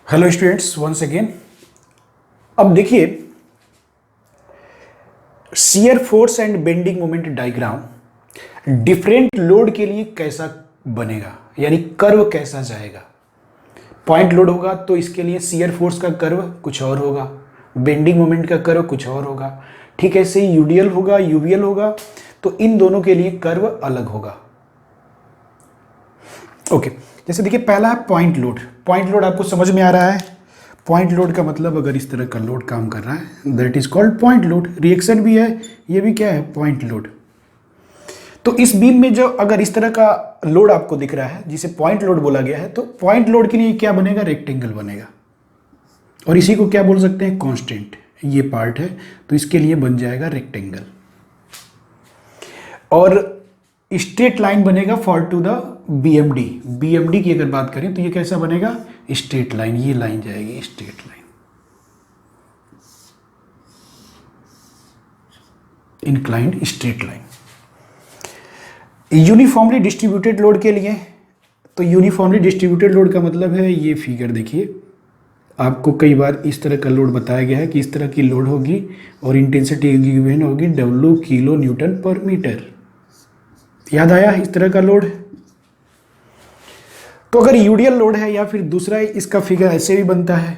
Hello students, once again. अब देखिए, shear force and bending moment diagram different load के लिए कैसा बनेगा, यानी कर्व कैसा जाएगा। पॉइंट लोड होगा तो इसके लिए शियर फोर्स का कर्व कुछ और होगा, बेंडिंग मोमेंट का कर्व कुछ और होगा। ठीक है, ऐसे यूडीएल होगा, यूवीएल होगा, तो इन दोनों के लिए कर्व अलग होगा। ओके, जैसे देखिए पहला है पॉइंट लोड। पॉइंट लोड आपको समझ में आ रहा है। पॉइंट लोड का मतलब अगर इस तरह का लोड काम कर रहा है that is called point load. Reaction भी है, ये भी क्या है, पॉइंट लोड। तो इस बीम में जो अगर इस तरह का लोड आपको दिख रहा है जिसे पॉइंट लोड बोला गया है, तो पॉइंट लोड के लिए क्या बनेगा, रेक्टेंगल बनेगा। और इसी को क्या बोल सकते हैं, कांस्टेंट। ये पार्ट है तो इसके लिए बन जाएगा रेक्टेंगल। और स्ट्रेट लाइन बनेगा for to the BMD. BMD की अगर बात करें तो ये कैसा बनेगा, स्ट्रेट लाइन। ये लाइन जाएगी straight line, inclined straight line. Uniformly distributed load के लिए, तो यूनिफॉर्मली डिस्ट्रीब्यूटेड लोड का मतलब है, ये फिगर देखिए, आपको कई बार इस तरह का लोड बताया गया है कि इस तरह की लोड होगी और इंटेंसिटी गिवन होगी W किलो न्यूटन पर मीटर। याद आया इस तरह का लोड। तो अगर यूडीएल लोड है या फिर दूसरा, इसका फिगर ऐसे भी बनता है।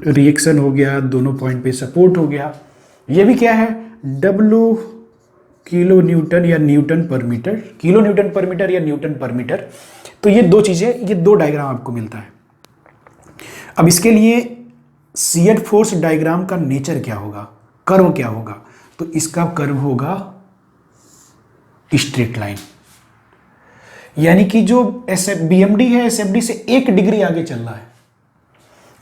रिएक्शन हो गया, दोनों पॉइंट पे सपोर्ट हो गया। ये भी क्या है, W किलो न्यूटन या न्यूटन पर मीटर, किलो न्यूटन पर मीटर या न्यूटन पर मीटर। तो ये दो चीजें, ये दो डायग्राम आपको मिलता है। अब इसके लिए शियर फोर्स डायग्राम का नेचर क्या होगा, कर्व क्या होगा, तो इसका कर्व होगा स्ट्रेट लाइन। यानी कि जो बीएमडी है एसएफडी से 1 डिग्री आगे चल रहा है।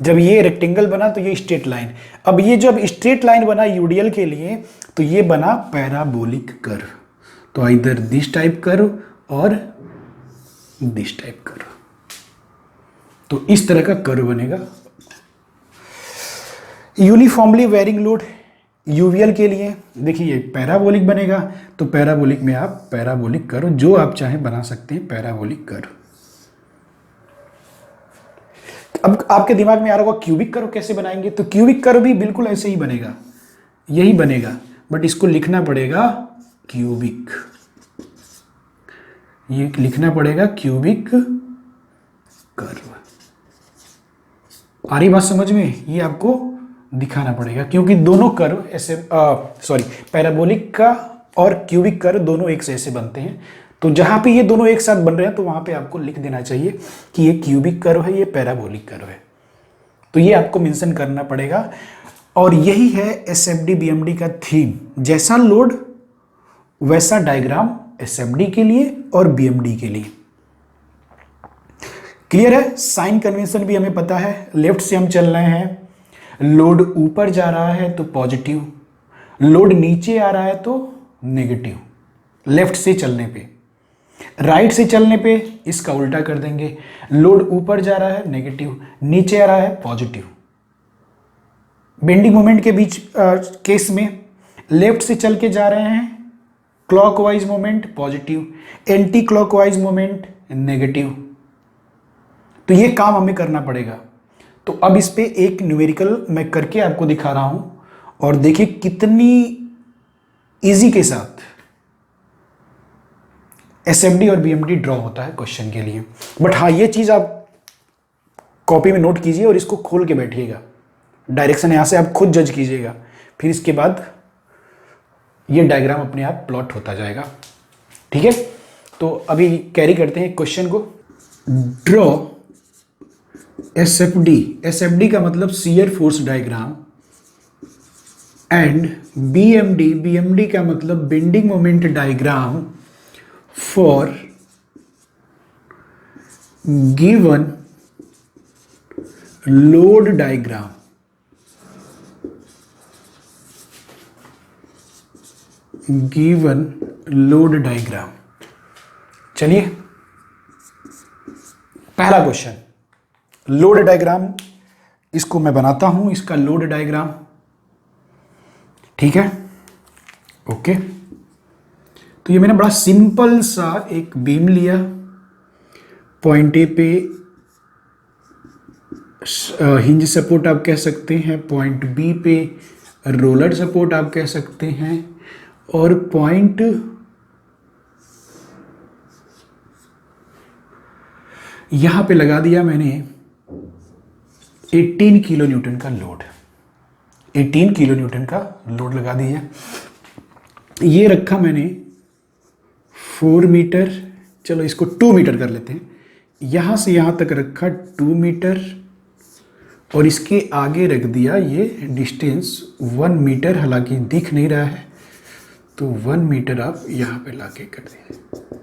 जब ये रेक्टेंगल बना तो ये स्ट्रेट लाइन। अब ये जब स्ट्रेट लाइन बना यूडीएल के लिए तो ये बना पैराबोलिक कर्व। तो इधर दिस टाइप कर्व और दिस टाइप कर्व, तो इस तरह का कर्व बनेगा। यूनिफॉर्मली वेरिंग लोड यूवीएल के लिए देखिए ये पैराबोलिक बनेगा। तो पैराबोलिक में आप पैराबोलिक कर्व जो आप चाहें बना सकते हैं, पैराबोलिक कर्व। अब आपके दिमाग में आ रहा होगा क्यूबिक कर्व कैसे बनाएंगे, तो क्यूबिक कर्व भी बिल्कुल ऐसे ही बनेगा, यही बनेगा, बट इसको लिखना पड़ेगा क्यूबिक। ये लिखना पड़ेगा क्यूबिक कर्व। आ रही बात समझ में, ये आपको दिखाना पड़ेगा क्योंकि दोनों कर्व ऐसे पैराबोलिक का और क्यूबिक कर्व दोनों एक से ऐसे बनते हैं। तो जहां पे ये दोनों एक साथ बन रहे हैं तो वहां पे आपको लिख देना चाहिए कि ये क्यूबिक कर्व है, ये पैराबोलिक कर्व है। तो ये आपको मेंशन करना पड़ेगा। और यही है एसएफडी बीएमडी का थीम, जैसा लोड वैसा डायग्राम एसएफडी के लिए और बीएमडी के लिए। क्लियर है। साइन कन्वेंशन भी हमें पता है, लेफ्ट से हम चल रहे हैं, लोड ऊपर जा रहा है तो पॉजिटिव, लोड नीचे आ रहा है तो नेगेटिव। लेफ्ट से चलने पे, राइट से चलने पे इसका उल्टा कर देंगे, लोड ऊपर जा रहा है नेगेटिव, नीचे आ रहा है पॉजिटिव। बेंडिंग मोमेंट के बीच केस में लेफ्ट से चल के जा रहे हैं, clockwise moment positive, anti clockwise moment negative. तो ये काम हमें करना पड़ेगा। तो अब इस पे एक न्यूमेरिकल मैं करके आपको दिखा रहा हूं और देखिए कितनी इजी के साथ एसएफडी और बीएमडी ड्रॉ होता है क्वेश्चन के लिए। बट हाँ, ये चीज आप कॉपी में नोट कीजिए और इसको खोल के बैठिएगा। डायरेक्शन यहां से आप खुद जज कीजिएगा, फिर इसके बाद ये डायग्राम अपने आप प्लॉट होता जाएगा। ठीक है, तो अभी कैरी करते हैं क्वेश्चन को। ड्रॉ एसएफडी, एसएफडी का मतलब shear force diagram, and BMD, BMD का मतलब bending moment diagram for given load diagram. Given load diagram. चलिए पहला क्वेश्चन, लोड डायग्राम, इसको मैं बनाता हूं, इसका लोड डायग्राम। ठीक है, ओके। तो ये मैंने बड़ा सिंपल सा एक बीम लिया, पॉइंट ए पे हिंज सपोर्ट आप कह सकते हैं, पॉइंट बी पे रोलर सपोर्ट आप कह सकते हैं, और पॉइंट यहां पे लगा दिया मैंने 18 किलो न्यूटन का लोड, 18 किलो न्यूटन का लोड लगा दिया। ये रखा मैंने 4 मीटर, चलो इसको 2 मीटर कर लेते हैं, यहां से यहां तक रखा 2 मीटर, और इसके आगे रख दिया ये डिस्टेंस 1 मीटर, हालांकि दिख नहीं रहा है तो 1 मीटर आप यहां पे लाके कर दीजिए,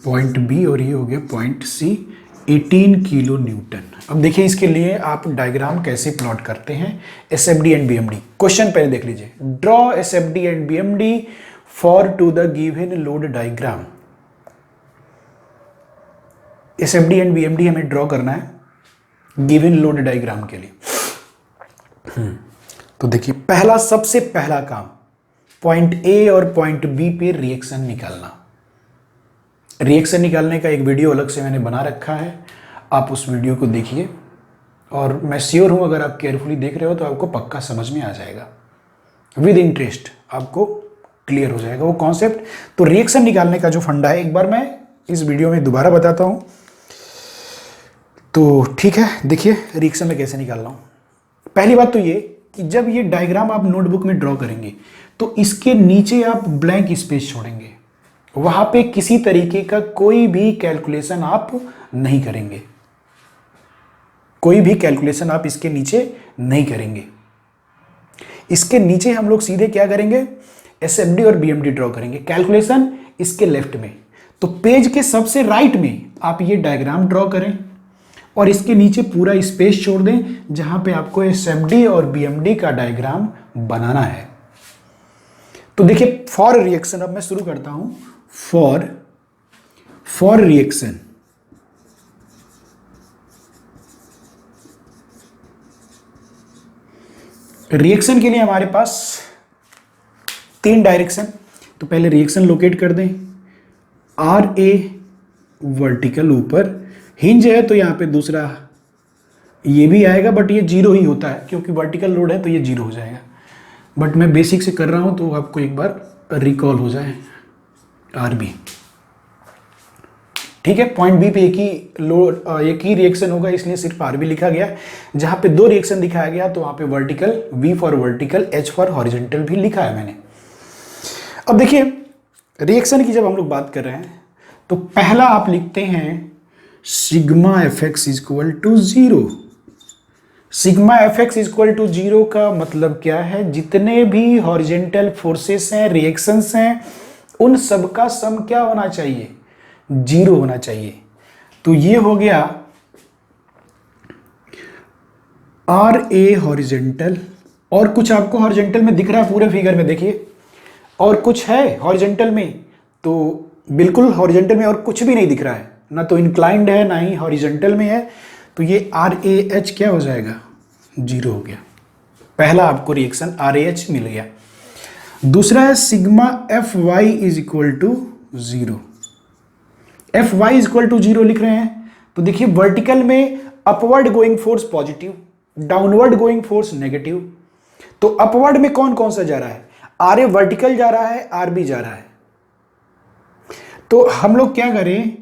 पॉइंट बी, और ये हो गया पॉइंट सी, 18 किलो न्यूटन। अब देखिए इसके लिए आप डायग्राम कैसे प्लॉट करते हैं, एसएफडी एंड बीएमडी। क्वेश्चन पहले देख लीजिए, draw SFD and BMD for to the given load diagram. SFD and BMD हमें ड्रॉ करना है गिवन लोड डायग्राम के लिए। तो देखिए पहला, सबसे पहला काम, पॉइंट ए और पॉइंट बी पे रिएक्शन निकालना। रिएक्शन निकालने का एक वीडियो अलग से मैंने बना रखा है, आप उस वीडियो को देखिए, और मैं श्योर हूं अगर आप केयरफुली देख रहे हो तो आपको पक्का समझ में आ जाएगा, विद इंटरेस्ट आपको क्लियर हो जाएगा वो कॉन्सेप्ट। तो रिएक्शन निकालने का जो फंडा है एक बार मैं इस वीडियो में दोबारा बताता हूं। तो ठीक है, देखिए रिएक्शन में कैसे निकाल रहा हूं। पहली बात तो ये कि जब ये डायग्राम आप नोटबुक में ड्रॉ करेंगे तो इसके नीचे आप ब्लैंक स्पेस छोड़ेंगे, वहां पे किसी तरीके का कोई भी कैलकुलेशन आप नहीं करेंगे, कोई भी कैलकुलेशन आप इसके नीचे नहीं करेंगे। इसके नीचे हम लोग सीधे क्या करेंगे, एसएफडी और बीएमडी ड्रॉ करेंगे, कैलकुलेशन इसके लेफ्ट में। तो पेज के सबसे राइट में आप ये डायग्राम ड्रॉ करें और इसके नीचे पूरा स्पेस छोड़ दें जहां पे आपको एसएफडी और बीएमडी का डायग्राम बनाना है। तो देखिए फॉर रिएक्शन, अब मैं शुरू करता हूं। फॉर रिएक्शन, रिएक्शन के लिए हमारे पास 3 डायरेक्शन। तो पहले रिएक्शन लोकेट कर दें, आर ए वर्टिकल ऊपर, हिंज है तो यहां पे दूसरा ये भी आएगा, बट ये 0 ही होता है क्योंकि वर्टिकल लोड है तो ये 0 हो जाएगा, बट मैं बेसिक से कर रहा हूं तो आपको एक बार रिकॉल हो जाए। आर बी, ठीक है, पॉइंट बी पे एक ही रिएक्शन होगा इसलिए सिर्फ आर बी लिखा गया। जहां पे 2 रिएक्शन दिखाया गया तो वहां पे vertical, V for vertical, H for horizontal भी लिखा है मैंने। अब देखिए रिएक्शन की जब हम लोग बात कर रहे हैं तो पहला आप लिखते हैं sigma F X equal to 0। Sigma F X equal to 0 का मतलब क्या है, जितने भी हॉरिजॉन्टल फोर्सेस हैं, रिएक्शंस हैं, उन सब का सम क्या होना चाहिए, 0 होना चाहिए। तो ये हो गया आर ए हॉरिजॉन्टल, और कुछ आपको हॉरिजॉन्टल में दिख रहा है पूरे फिगर में, देखिए और कुछ है हॉरिजॉन्टल में, तो बिल्कुल हॉरिजॉन्टल में और कुछ भी नहीं दिख रहा है, ना तो इंक्लाइंड है ना ही हॉरिजॉन्टल में है, तो ये आर ए एच क्या हो जाएगा, 0 हो गया। पहला आपको रिएक्शन आर ए एच मिल गया। दूसरा है sigma F Y is equal to 0। F Y is equal to 0 लिख रहे हैं तो देखिए वर्टिकल में upward going force positive, downward going force negative. तो अपवर्ड में कौन कौन सा जा रहा है, आर ए वर्टिकल जा रहा है, आर बी जा रहा है। तो हम लोग क्या करें,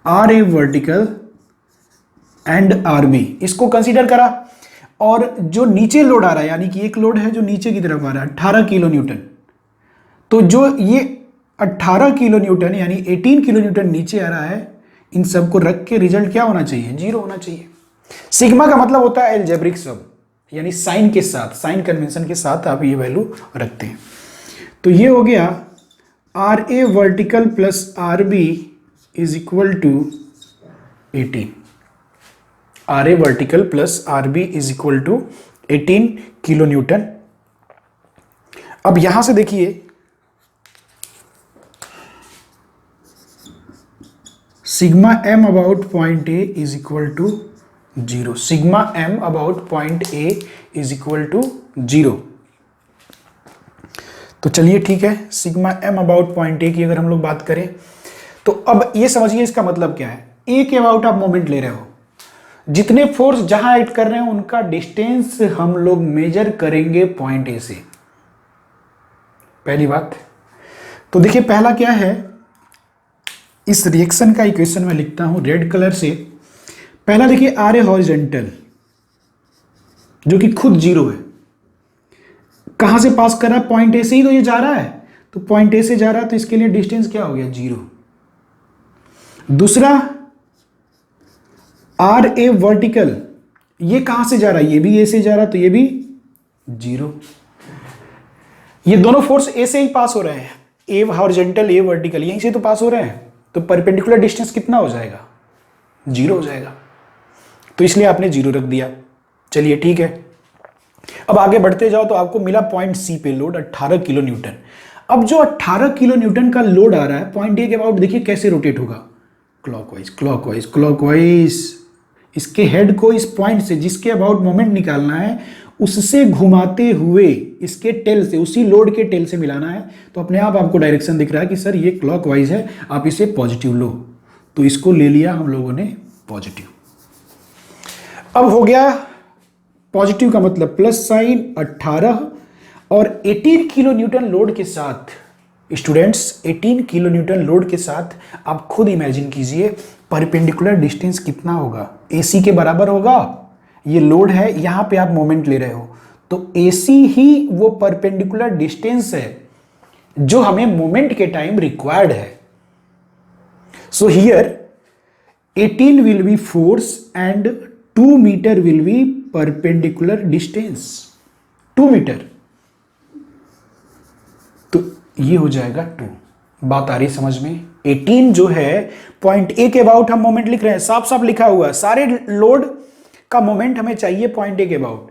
R A vertical and R B इसको कंसीडर करा, और जो नीचे लोड आ रहा है, यानी कि एक लोड है जो नीचे की तरफ आ रहा है 18 किलो न्यूटन, तो जो ये 18 किलो न्यूटन यानी 18 किलो न्यूटन नीचे आ रहा है, इन सब को रख के रिजल्ट क्या होना चाहिए, 0 होना चाहिए। सिग्मा का मतलब होता है एल्जेब्रिक सम, यानी साइन के साथ, साइन कन्वेंशन के साथ आप ये वैल्यू रखते हैं। तो ये हो गया R A vertical plus R B is equal to 18। R A vertical plus R B is equal to 18 kilo newton. अब यहां से देखिए sigma M about point A is equal to 0। Sigma M about point A is equal to 0। तो चलिए ठीक है, sigma M about point A की अगर हम लोग बात करें तो अब ये समझिए इसका मतलब क्या है। ए के अबाउट आप मोमेंट ले रहे हो, जितने फोर्स जहां एक्ट कर रहे हैं उनका डिस्टेंस हम लोग मेजर करेंगे पॉइंट ए से, पहली बात। तो देखिए पहला क्या है, इस रिएक्शन का इक्वेशन में लिखता हूं रेड कलर से। पहला देखिए आर ए हॉरिजॉन्टल जो कि खुद जीरो है, कहां से पास कर रहा है, पॉइंट ए से ही तो ये जा रहा है, तो पॉइंट ए से जा रहा है तो इसके लिए डिस्टेंस क्या हो गया, जीरो। दूसरा आर ए वर्टिकल, ये कहां से जा रहा है, ये भी ए से जा रहा है तो ये भी जीरो। ये दोनों फोर्स ए से ही पास हो रहे हैं, ए हॉरिजॉन्टल ए वर्टिकल यहीं से तो पास हो रहे हैं, तो परपेंडिकुलर डिस्टेंस कितना हो जाएगा, जीरो हो जाएगा। तो इसलिए आपने जीरो रख दिया। चलिए ठीक है, अब आगे बढ़ते जाओ तो आपको मिला पॉइंट सी पे लोड 18 किलो न्यूटन। अब जो 18 किलो न्यूटन का लोड आ रहा है पॉइंट ए के अबाउट, देखिए कैसे रोटेट होगा, क्लॉकवाइज क्लॉकवाइज क्लॉकवाइज। इसके हेड को इस पॉइंट से जिसके अबाउट मोमेंट निकालना है उससे घुमाते हुए इसके टेल से, उसी लोड के टेल से मिलाना है। तो अपने आप आपको डायरेक्शन दिख रहा है कि सर ये क्लॉकवाइज है, आप इसे पॉजिटिव लो, तो इसको ले लिया हम लोगों ने पॉजिटिव। अब हो गया पॉजिटिव का मतलब प्लस साइन 18 और 18 किलो न्यूटन लोड के साथ, स्टूडेंट्स 18 किलो न्यूटन लोड के साथ आप खुद इमेजिन कीजिए परपेंडिकुलर डिस्टेंस कितना होगा, एसी के बराबर होगा। ये लोड है, यहां पे आप मोमेंट ले रहे हो, तो एसी ही वो परपेंडिकुलर डिस्टेंस है जो हमें मोमेंट के टाइम रिक्वायर्ड है। So here 18 will be force and 2 metre will be perpendicular distance, 2 metre, तो ये हो जाएगा 2। बात आ रही समझ में। 18 जो है पॉइंट ए के अबाउट हम मोमेंट लिख रहे हैं, साफ साफ लिखा हुआ है, सारे लोड का मोमेंट हमें चाहिए पॉइंट ए के अबाउट,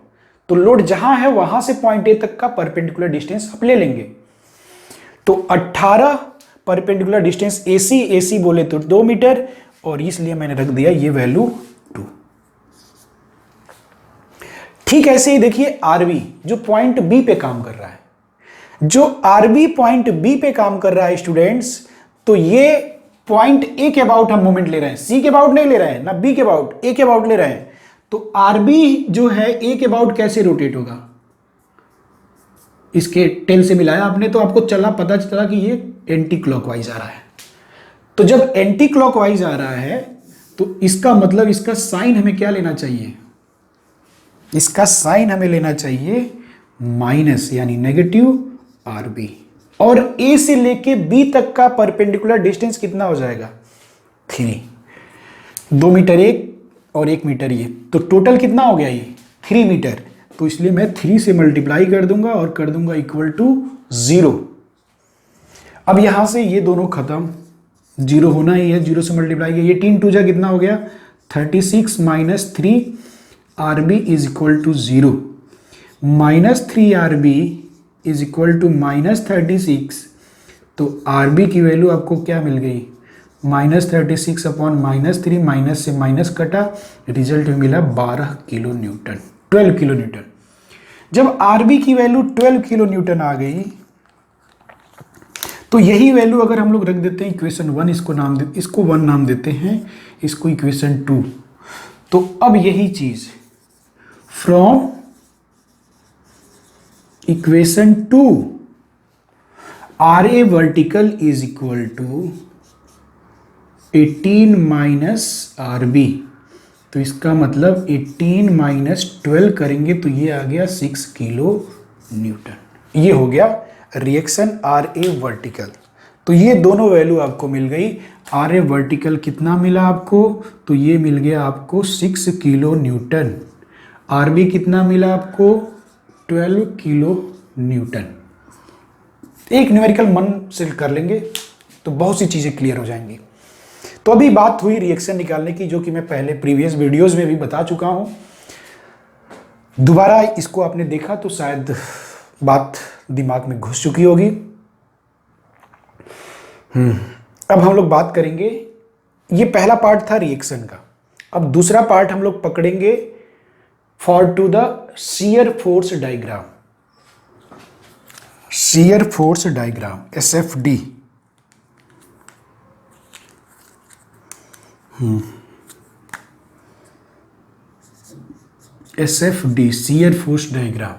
तो लोड जहां है वहां से पॉइंट ए तक का परपेंडिकुलर डिस्टेंस आप ले लेंगे। तो 18 परपेंडिकुलर डिस्टेंस एसी, एसी बोले तो 2 मीटर, और इसलिए मैंने रख दिया ये वैल्यू 2। ठीक ऐसे ही देखिए आरबी जो पॉइंट बी पे काम कर रहा है, जो आरबी पॉइंट बी पे काम कर रहा है स्टूडेंट्स, तो ये पॉइंट ए के अबाउट हम मोमेंट ले रहे हैं, सी के अबाउट नहीं ले रहे हैं ना बी के अबाउट, ए के अबाउट ले रहे हैं। तो आरबी जो है ए के अबाउट कैसे रोटेट होगा, इसके टेल से मिलाया आपने तो आपको पता चला कि ये एंटी क्लॉकवाइज आ रहा है। तो जब एंटी क्लॉकवाइज आ रहा है तो इसका मतलब इसका साइन हमें क्या लेना चाहिए, इसका साइन हमें लेना चाहिए माइनस यानी नेगेटिव आरबी, और ए से लेके बी तक का परपेंडिकुलर डिस्टेंस कितना हो जाएगा, 3। 2 मीटर एक और 1 मीटर ये, तो टोटल कितना हो गया ये 3 मीटर। तो इसलिए मैं 3 से मल्टीप्लाई कर दूंगा और कर दूंगा इक्वल टू 0। अब यहां से ये दोनों खत्म, 0 होना ही है, 0 से मल्टीप्लाई किया, ये 3 2 जा कितना हो गया 36 minus 3 RB is equal to 0, minus 3 RB is equal to minus 36। तो आरबी की वैल्यू आपको क्या मिल गई, माइनस 36 अपॉन माइनस 3, माइनस से माइनस कटा, रिजल्ट में मिला 12 किलो न्यूटन, 12 किलो न्यूटन। जब आरबी की वैल्यू 12 किलो न्यूटन आ गई तो यही वैल्यू अगर हम लोग रख देते हैं इक्वेशन 1, इसको 1 नाम देते हैं, इसको इक्वेशन 2। तो अब यही चीज from equation 2 R A vertical is equal to 18 minus R B, तो इसका मतलब 18 माइनस 12 करेंगे तो ये आ गया 6 किलो न्यूटन। ये हो गया रिएक्शन आर ए वर्टिकल। तो ये दोनों वैल्यू आपको मिल गई। आर ए वर्टिकल कितना मिला आपको, तो ये मिल गया आपको 6 किलो न्यूटन। आर बी कितना मिला आपको 12 किलो न्यूटन। एक न्यूमेरिकल मन से कर लेंगे तो बहुत सी चीजें क्लियर हो जाएंगी। तो अभी बात हुई रिएक्शन निकालने की, जो कि मैं पहले प्रीवियस वीडियोस में भी बता चुका हूं। दोबारा इसको आपने देखा तो शायद बात दिमाग में घुस चुकी होगी। अब हम लोग बात करेंगे, ये पहला पार्ट था रिएक्शन का। अब दूसरा पार्ट हम लोग पकड़ेंगे for to the shear force diagram. Shear force diagram SFD। SFD shear force diagram.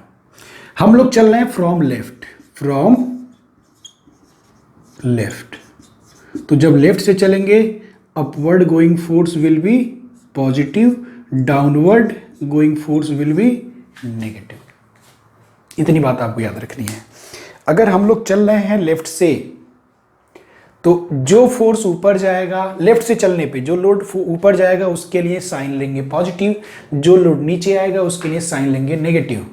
हम लोग चल रहे हैं फ्रॉम लेफ्ट। तो जब लेफ्ट से चलेंगे upward going force will be positive, downward going force will be negative. इतनी बात आपको याद रखनी है। अगर हम लोग चल रहे हैं लेफ्ट से तो जो फोर्स ऊपर जाएगा, लेफ्ट से चलने पे जो लोड ऊपर जाएगा उसके लिए साइन लेंगे पॉजिटिव, जो लोड नीचे आएगा उसके लिए साइन लेंगे नेगेटिव।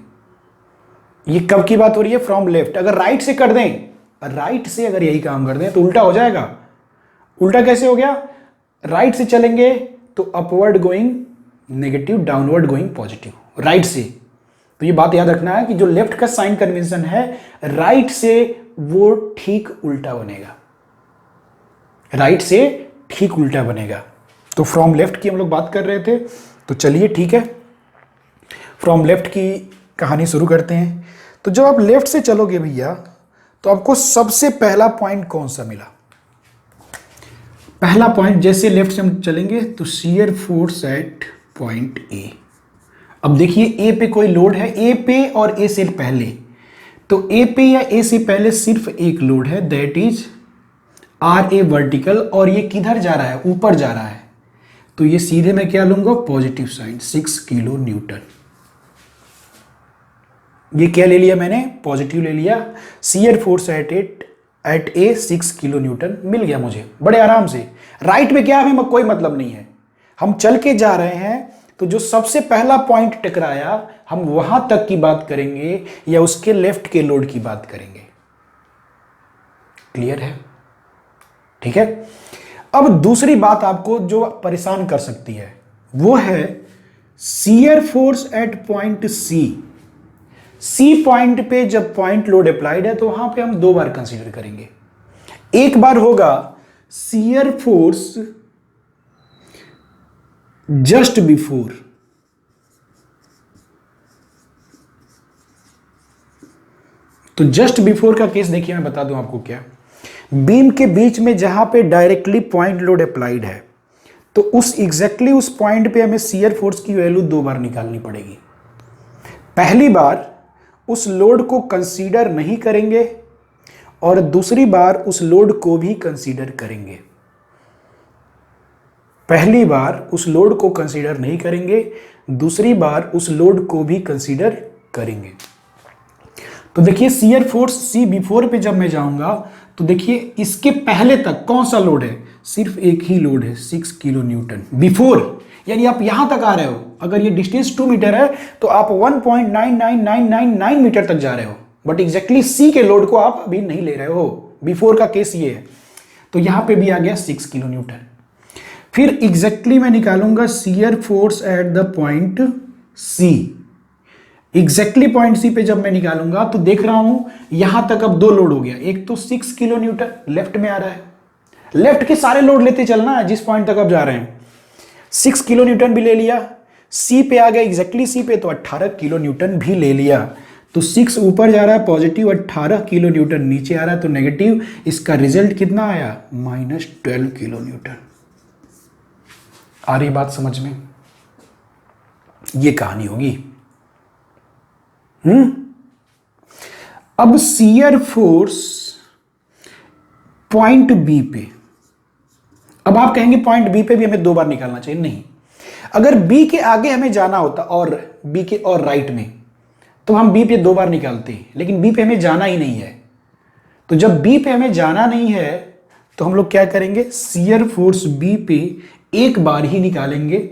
ये कब की बात हो रही है? From left. अगर राइट से कर दें, राइट से अगर यही काम कर दें तो उल्टा हो जाएगा। उल्टा कैसे हो गया? राइट से चलेंगे तो upward going negative, downward going positive right से। तो ये बात याद रखना है कि जो लेफ्ट का साइन कन्वेंशन है राइट से वो ठीक उल्टा बनेगा, राइट से ठीक उल्टा बनेगा। तो फ्रॉम लेफ्ट की हम लोग बात कर रहे थे, तो चलिए ठीक है, फ्रॉम लेफ्ट की कहानी शुरू करते हैं। तो जब आप लेफ्ट से चलोगे भैया तो आपको सबसे पहला पॉइंट कौन सा मिला? पहला पॉइंट, जैसे लेफ्ट से हम चलेंगे तो शियर फोर्स एट पॉइंट ए। अब देखिए ए पे कोई लोड है, ए पे और ए से पहले, तो ए पे या ए से पहले सिर्फ एक लोड है, that is R A vertical, और ये किधर जा रहा है? ऊपर जा रहा है। तो ये सीधे मैं क्या लूंगा? Positive sign, 6 kilo newton. ये क्या ले लिया मैंने? पॉजिटिव ले लिया। Shear force at a 6 kilo newton मिल गया मुझे बड़े आराम से। राइट में क्या हमें कोई मतलब नहीं है, हम चल के जा रहे हैं, तो जो सबसे पहला पॉइंट टकराया हम वहां तक की बात करेंगे या उसके लेफ्ट के लोड की बात करेंगे। क्लियर है? ठीक है। अब दूसरी बात आपको जो परेशान कर सकती है वो है shear force at point C point पे जब पॉइंट लोड अप्लाइड है तो वहां पे हम दो बार कंसीडर करेंगे। एक बार होगा शियर फोर्स जस्ट बिफोर, तो जस्ट बिफोर का केस देखिए, मैं बता दूं आपको क्या। बीम के बीच में जहां पे डायरेक्टली पॉइंट लोड अप्लाइड है तो उस एग्जैक्टली उस पॉइंट पे हमें शियर फोर्स की वैल्यू दो बार निकालनी पड़ेगी। पहली बार उस लोड को कंसीडर नहीं करेंगे और दूसरी बार उस लोड को भी कंसीडर करेंगे। पहली बार उस लोड को कंसीडर नहीं करेंगे, दूसरी बार उस लोड को भी कंसीडर करेंगे। तो देखिए शियर फोर्स सी बिफोर पे जब मैं जाऊंगा तो देखिए इसके पहले तक कौन सा लोड है? सिर्फ एक ही लोड है, 6 किलो न्यूटन बिफोर, यानी आप यहां तक आ रहे हो। अगर ये डिस्टेंस 2 मीटर है तो आप 1.99999 मीटर तक जा रहे हो, बट एग्जैक्टली सी के लोड को आप अभी नहीं ले रहे हो। बिफोर का केस ये है। तो यहां पे भी आ गया 6 किलो न्यूटन। फिर एग्जैक्टली मैं निकालूंगा shear force at the point C. Exactly point C पे जब मैं निकालूंगा तो देख रहा हूं यहां तक अब दो लोड हो गया। एक तो 6 किलो न्यूटन लेफ्ट में आ रहा है, लेफ्ट के सारे लोड लेते चलना है जिस पॉइंट तक अब जा रहे हैं। 6 किलो न्यूटन भी ले लिया, सी पे आ गया एग्जैक्टली सी पे तो 18 किलो न्यूटन भी ले लिया। तो 6 ऊपर जा रहा है पॉजिटिव, 18 किलो न्यूटन नीचे आ रहा है तो नेगेटिव। इसका रिजल्ट कितना आया? -12 किलो न्यूटन। आ रही बात समझ में? ये कहानी होगी। अब शियर फोर्स पॉइंट बी पे, अब आप कहेंगे पॉइंट बी पे भी हमें दो बार निकालना चाहिए। नहीं, अगर बी के आगे हमें जाना होता और बी के और राइट में तो हम बी पे दो बार निकालते हैं, लेकिन बी पे हमें जाना ही नहीं है। तो जब बी पे हमें जाना नहीं है तो हम लोग क्या करेंगे? शियर फोर्स बी पे एक बार ही निकालेंगे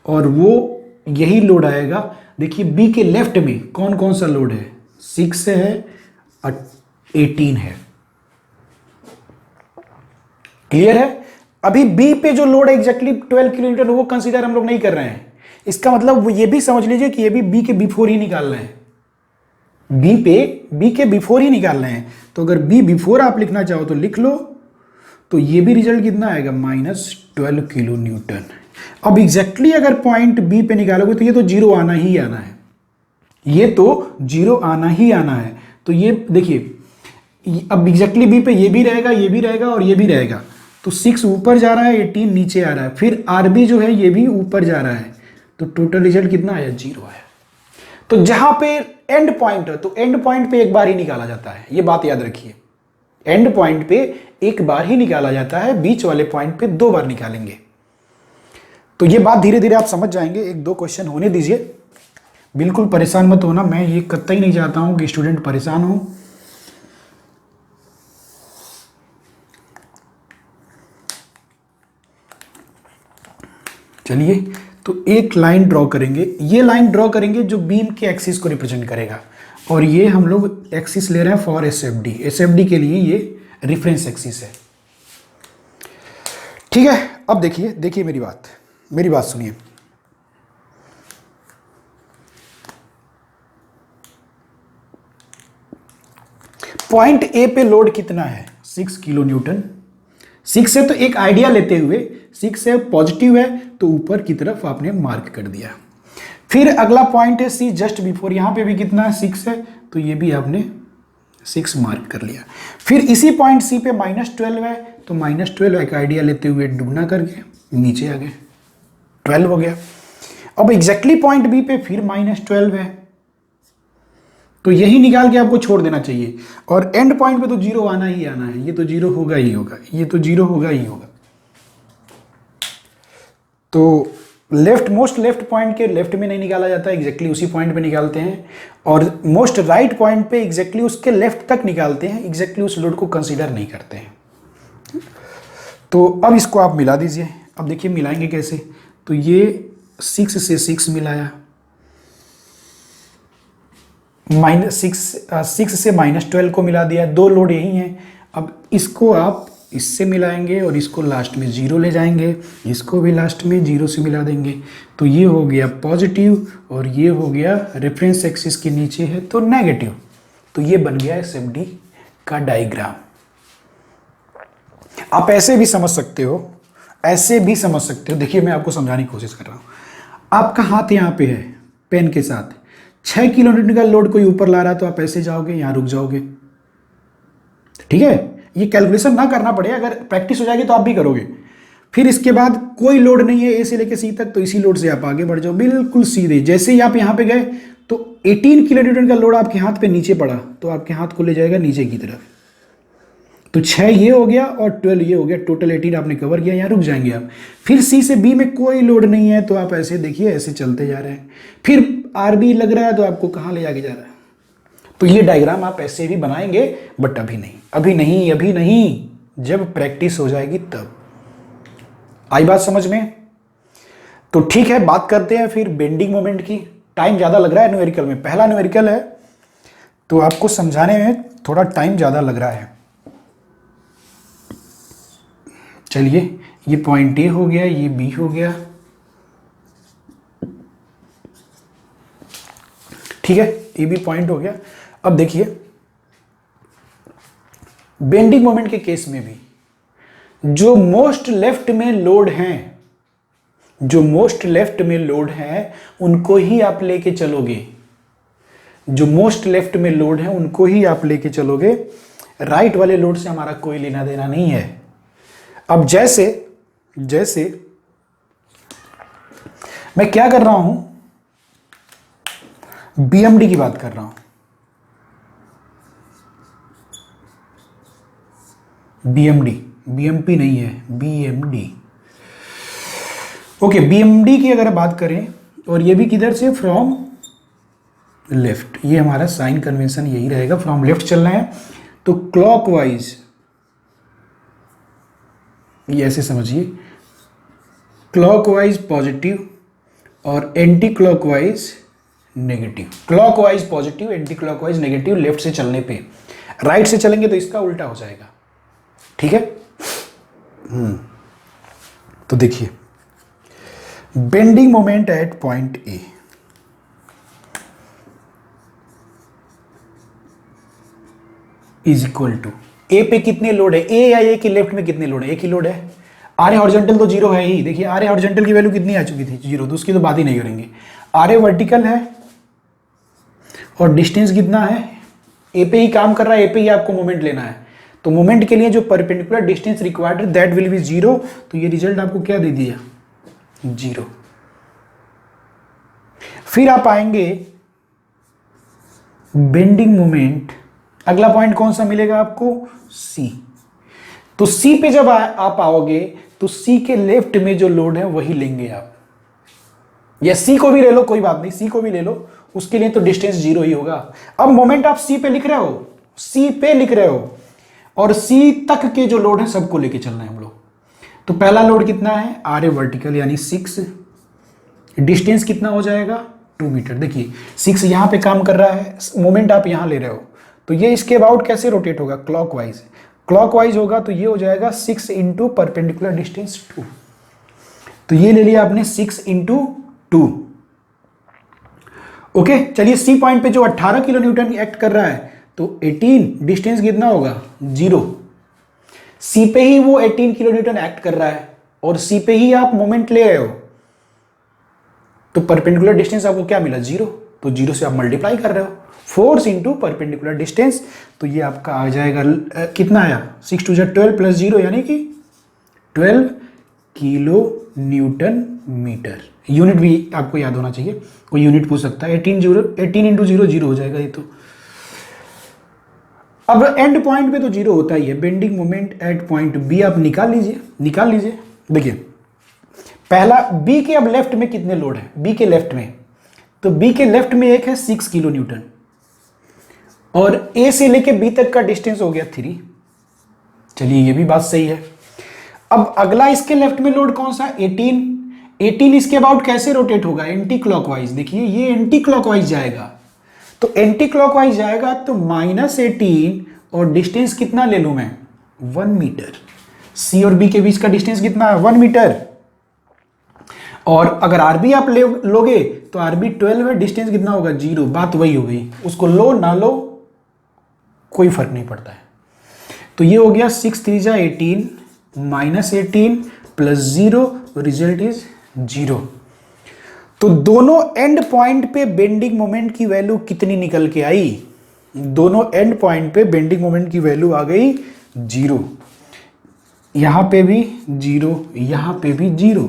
और वो यही लोड आएगा। देखिए बी के लेफ्ट में कौन कौन सा लोड है? 6 है, 18 है। क्लियर है? अभी बी पे जो लोड है एग्जैक्टली 12 किलो न्यूटन वो कंसीडर हम लोग नहीं कर रहे हैं। इसका मतलब वो ये भी समझ लीजिए कि ये भी बी के बिफोर ही निकाल रहे हैं। बी के बिफोर ही निकाल रहे हैं। तो अगर बी बिफोर आप लिखना चाहो तो लिख लो। तो ये भी रिजल्ट कितना आएगा? -12 किलो न्यूटन। अब एग्जैक्टली अगर पॉइंट बी पे निकालोगे तो ये तो जीरो आना ही आना है, ये तो जीरो आना ही आना है। तो ये देखिए अब एग्जैक्टली बी पे ये भी रहेगा, ये भी रहेगा और ये भी रहेगा, तो 6 ऊपर जा रहा है, 18 नीचे आ रहा है, फिर आरबी जो है ये भी ऊपर जा रहा है, तो टोटल रिजल्ट कितना आया, 0 है। तो जहां पे एंड पॉइंट है, तो एंड पॉइंट पे एक बार ही निकाला जाता है, ये बात याद रखिए। एंड पॉइंट पे एक बार ही निकाला जाता है, बीच वाले पॉइंट पे 2 बार निकालेंगे। तो ये बात धीरे धीरे आप समझ जाएंगे। 1-2 क्वेश्चन होने दीजिए, बिल्कुल परेशान मत होना, मैं ये कतई नहीं चाहता हूं कि स्टूडेंट परेशान हो। चलिए, तो एक लाइन ड्रॉ करेंगे, ये लाइन ड्रॉ करेंगे जो बीम के एक्सिस को रिप्रेजेंट करेगा, और ये हम लोग एक्सिस ले रहे हैं फॉर एसएफडी। एसएफडी के लिए ये रेफरेंस एक्सिस है, ठीक है। अब देखिए मेरी बात सुनिए। पॉइंट ए पे लोड कितना है, 6 किलो न्यूटन। 6 से तो एक आइडिया लेते हुए, 6 से पॉजिटिव है तो ऊपर की तरफ आपने मार्क कर दिया। फिर अगला पॉइंट है सी जस्ट बिफोर, यहां पे भी कितना है, 6 है, तो ये भी आपने 6 मार्क कर लिया। फिर इसी पॉइंट सी पे -12 है, तो -12 एक आइडिया लेते हुए दुगना करके नीचे आ गए, 12 हो गया। अब एग्जैक्टली पॉइंट बी पे फिर -12 है, तो यही निकाल के आपको छोड़ देना चाहिए, और एंड पॉइंट पे तो 0 आना ही आना है, ये तो 0 होगा ही होगा, ये तो 0 होगा ही होगा। तो मोस्ट लेफ्ट पॉइंट के लेफ्ट में नहीं निकाला जाता, एग्जैक्टली उसी पॉइंट पे निकालते हैं, और मोस्ट राइट पॉइंट पे एग्जैक्टली उसके लेफ्ट तक निकालते हैं, एग्जैक्टली उस लोड को कंसीडर नहीं करते हैं। तो अब इसको आप मिला दीजिए। अब देखिए मिलाएंगे कैसे, तो ये 6 से 6 मिलाया, -6 से -12 को मिला दिया, 2 लोड यही हैं। अब इसको आप इससे मिलाएंगे और इसको लास्ट में 0 ले जाएंगे, इसको भी लास्ट में 0 से मिला देंगे, तो ये हो गया पॉजिटिव और ये हो गया रेफरेंस एक्सिस के नीचे है तो नेगेटिव। तो ये बन गया एसएफडी का डायग्राम। आप ऐसे भी समझ सकते हो, ऐसे भी समझ सकते हो। देखिए मैं आपको समझाने की कोशिश कर रहा हूं। आपका हाथ यहाँ पे है पेन के साथ, 6 किलो न्यूटन का लोड कोई ऊपर ला रहा है तो आप ऐसे जाओगे, यहां रुक जाओगे, ठीक है। ये कैलकुलेशन ना करना पड़े, अगर प्रैक्टिस हो जाएगी तो आप भी करोगे। फिर इसके बाद कोई लोड नहीं है ए से लेकर सी तक, तो इसी लोड से आप आगे बढ़ जाओ बिल्कुल सीधे। जैसे ही आप यहां पे गए तो 18 किलो न्यूटन का लोड आपके हाथ पे नीचे पड़ा, तो आपके हाथ को ले जाएगा नीचे की तरफ। तो 6 ये हो गया और 12 ये हो गया, टोटल 18 आपने कवर किया, यहाँ रुक जाएंगे आप। फिर सी से बी में कोई लोड नहीं है तो आप ऐसे देखिए, ऐसे चलते जा रहे हैं। फिर आर बी लग रहा है तो आपको कहाँ ले जाके जा रहा है। तो ये डायग्राम आप ऐसे भी बनाएंगे, बट अभी नहीं, अभी नहीं, अभी नहीं, जब प्रैक्टिस हो जाएगी तब। आई बात समझ में? तो ठीक है, बात करते हैं फिर बेंडिंग मोमेंट की। टाइम ज़्यादा लग रहा है न्यूमेरिकल में, पहला न्यूमेरिकल है तो आपको समझाने में थोड़ा टाइम ज़्यादा लग रहा है। चलिए, ये पॉइंट ए हो गया, ये बी हो गया, ठीक है, ये भी पॉइंट हो गया। अब देखिए बेंडिंग मोमेंट के केस में भी जो मोस्ट लेफ्ट में लोड हैं, जो मोस्ट लेफ्ट में लोड है उनको ही आप लेके चलोगे, जो मोस्ट लेफ्ट में लोड है उनको ही आप लेके चलोगे। राइट वाले लोड से हमारा कोई लेना देना नहीं है। अब जैसे मैं क्या कर रहा हूं, बीएमडी की बात कर रहा हूं, बीएमडी, बीएमपी नहीं है, बीएमडी। ओके, बीएमडी की अगर बात करें, और ये भी किधर से, फ्रॉम लेफ्ट, ये हमारा साइन कन्वेंशन यही रहेगा, फ्रॉम लेफ्ट चलना है तो क्लॉकवाइज, ये ऐसे समझिए, क्लॉकवाइज पॉजिटिव और anti clockwise negative. Clockwise positive, anti clockwise negative left से चलने पे। राइट से चलेंगे तो इसका उल्टा हो जाएगा, ठीक है। तो देखिए bending moment at point A, is equal to, A पे कितने लोड है, ए या ए की लेफ्ट में कितने लोड है, एक ही लोड है। आर ए हॉरिजॉन्टल तो 0 है ही, देखिए आर ए हॉरिजॉन्टल की वैल्यू कितनी आ चुकी थी, 0, तो उसकी तो बात ही नहीं करेंगे। आर ए वर्टिकल है और डिस्टेंस कितना है ए पे ही काम कर रहा है, ए पे ही आपको मोमेंट लेना है। तो मोमेंट के लिए जो perpendicular distance required that will be 0। तो ये रिजल्ट आपको क्या दे दिया, 0। फिर आप आएंगे बेंडिंग मोमेंट, अगला पॉइंट कौन सा मिलेगा आपको, सी। तो सी पे जब आप आओगे तो सी के लेफ्ट में जो लोड है वही लेंगे आप, या सी को भी ले लो, कोई बात नहीं, सी को भी ले लो, उसके लिए तो डिस्टेंस 0 ही होगा। अब मोमेंट आप सी पे लिख रहे हो, सी पे लिख रहे हो, और सी तक के जो लोड है सबको लेके चलना है हम लोग। तो पहला लोड कितना है, आर ए वर्टिकल यानी 6, डिस्टेंस कितना हो जाएगा 2 मीटर। देखिए 6 यहां पे काम कर रहा है, मोमेंट आप यहां ले रहे हो, तो ये इसके अबाउट कैसे रोटेट होगा, क्लॉकवाइज। क्लॉकवाइज होगा तो ये हो जाएगा 6 इंटू परपेंडिकुलर डिस्टेंस 2। तो ये ले लिया आपने 6 इंटू 2। ओके, चलिए सी पॉइंट पे जो 18 किलो न्यूटन एक्ट कर रहा है, तो 18 डिस्टेंस कितना होगा 0। सी पे ही वो 18 किलो न्यूटन एक्ट कर रहा है और सी पे ही आप मोमेंट ले रहे हो, तो परपेंडिकुलर डिस्टेंस आपको क्या मिला 0। तो 0 से आप मल्टीप्लाई कर रहे हो, फोर्स इंटू परपेंडिकुलर डिस्टेंस, तो ये आपका आ जाएगा कितना आया 6 टू 12 प्लस 0 यानी कि 12 किलो न्यूटन मीटर। यूनिट भी आपको याद होना चाहिए, कोई यूनिट पूछ सकता है। 18 इंटू 0 0 हो जाएगा ये तो। अब एंड पॉइंट पे तो 0 होता ही है। Bending moment at point B आप निकाल लीजिए। देखिए पहला बी के अब लेफ्ट में कितने लोड है, बी के लेफ्ट में, तो बी के लेफ्ट में एक है 6 किलो न्यूटन, और ए से लेके बी तक का डिस्टेंस हो गया 3। चलिए ये भी बात सही है। अब अगला इसके लेफ्ट में लोड कौन सा, 18 इसके अबाउट कैसे रोटेट होगा, एंटी क्लॉकवाइज। देखिए ये एंटी क्लॉकवाइज जाएगा, तो एंटी क्लॉकवाइज जाएगा तो -18, और डिस्टेंस कितना ले लूं मैं 1 मीटर। सी और बी के बीच का डिस्टेंस कितना है 1 मीटर। और अगर आरबी आप लोगे तो आरबी 12 है, डिस्टेंस कितना होगा 0। बात वही हो गई, उसको लो ना लो कोई फर्क नहीं पड़ता है। तो ये हो गया 6 3 जा 18 -18 प्लस 0, रिजल्ट इज 0। तो दोनों एंड पॉइंट पे बेंडिंग मोमेंट की वैल्यू कितनी निकल के आई, दोनों एंड पॉइंट पे बेंडिंग मोमेंट की वैल्यू आ गई 0। यहां पे भी 0, यहां पे भी 0।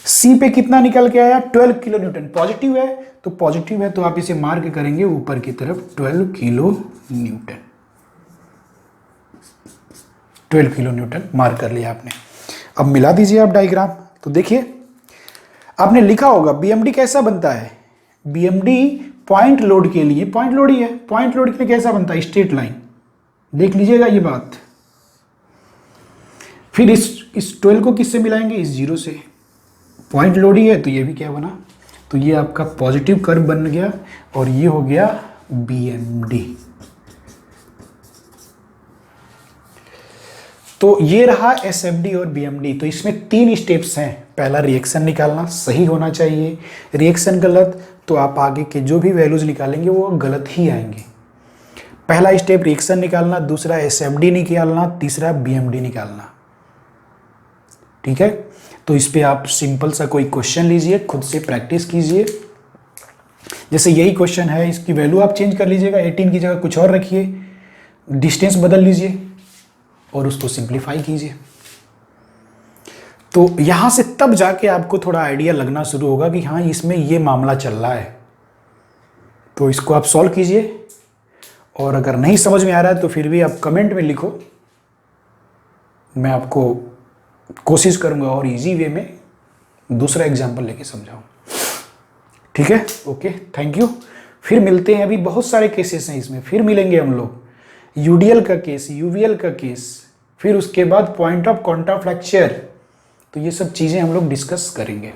सी पे कितना निकल के आया 12 किलो न्यूटन, पॉजिटिव है तो पॉजिटिव है, तो आप इसे मार्क करेंगे ऊपर की तरफ 12 kilo newton. 12 kilo Newton mark कर लिया आपने। अब मिला दीजिए आप डायग्राम। तो देखिए आपने लिखा होगा बीएमडी कैसा बनता है, बीएमडी पॉइंट लोड के लिए, पॉइंट लोड ही है, पॉइंट लोड के लिए कैसा बनता है, स्ट्रेट लाइन। देख लीजिएगा ये बात। फिर इस 12 को किससे मिलाएंगे, इस 0 से। पॉइंट लोड ही है तो ये भी क्या बना, तो ये आपका पॉजिटिव कर्व बन गया, और ये हो गया बीएमडी। तो ये रहा एसएफडी और बीएमडी। तो इसमें 3 स्टेप्स हैं। पहला रिएक्शन निकालना, सही होना चाहिए। रिएक्शन गलत तो आप आगे के जो भी वैल्यूज निकालेंगे वो गलत ही आएंगे। पहला स्टेप रिएक्शन निकालना, दूसरा एसएफडी निकालना, तीसरा बीएमडी निकालना। ठीक है, तो इस पे आप सिंपल सा कोई क्वेश्चन लीजिए, खुद से प्रैक्टिस कीजिए। जैसे यही क्वेश्चन है, इसकी वैल्यू आप चेंज कर लीजिएगा, 18 की जगह कुछ और रखिए, डिस्टेंस बदल लीजिए और उसको सिंप्लीफाई कीजिए। तो यहां से तब जाके आपको थोड़ा आइडिया लगना शुरू होगा कि हाँ इसमें ये मामला चल रहा है। तो इसको आप सॉल्व कीजिए, और अगर नहीं समझ में आ रहा है तो फिर भी आप कमेंट में लिखो, मैं आपको कोशिश करूंगा और इजी वे में दूसरा एग्जाम्पल लेके समझाऊं। ठीक है, ओके, थैंक यू। फिर मिलते हैं, अभी बहुत सारे केसेस हैं इसमें, फिर मिलेंगे हम लोग। यूडीएल का केस, यूवीएल का केस, फिर उसके बाद पॉइंट ऑफ कॉन्ट्रा फ्रैक्चर, तो ये सब चीज़ें हम लोग डिस्कस करेंगे।